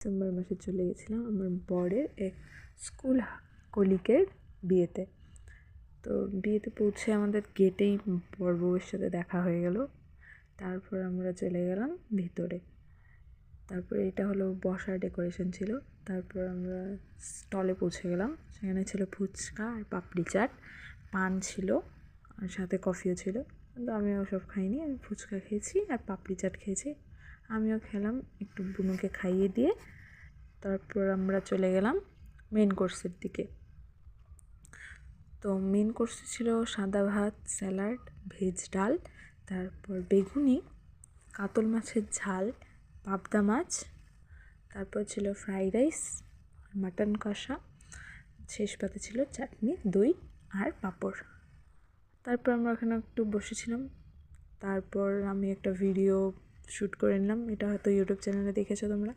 December মাসে চলে গেছিলাম আমার বরের এক স্কুল কলিগের বিয়েতে। তো বিয়েতে পৌঁছে আমাদের গেটেই বর বউয়ের সাথে দেখা হয়ে গেল। তারপর আমরা চলে গেলাম ভিতরে। তারপরে এটা হলো বসার ডেকোরেশন ছিল। তারপর আমরা স্টলে পৌঁছে গেলাম। সেখানে ছিল ফুচকা আর পাপড়ি চাট, পান ছিল আর সাথে কফিও ছিল। কিন্তু আমি ওসব খাইনি, আমি ফুচকা খেয়েছি আর পাপড়ি চাট খেয়েছি। আমিও খেলাম, একটু বুনুকে খাইয়ে দিয়ে তারপর আমরা চলে গেলাম মেন কোর্সের দিকে। তো মেন কোর্সে ছিল সাদা ভাত, স্যালাড, ভেজ ডাল, তারপর বেগুনি, কাতল মাছের ঝাল, পাবদা মাছ, তারপর ছিল ফ্রাইড রাইস, মাটন কষা, শেষ পাতে ছিল চাটনি, দই আর পাঁপড়। তারপর আমরা ওখানে একটু বসেছিলাম। তারপর আমি একটা ভিডিও শ্যুট করে নিলাম, এটা হয়তো ইউটিউব চ্যানেলে দেখেছো তোমরা।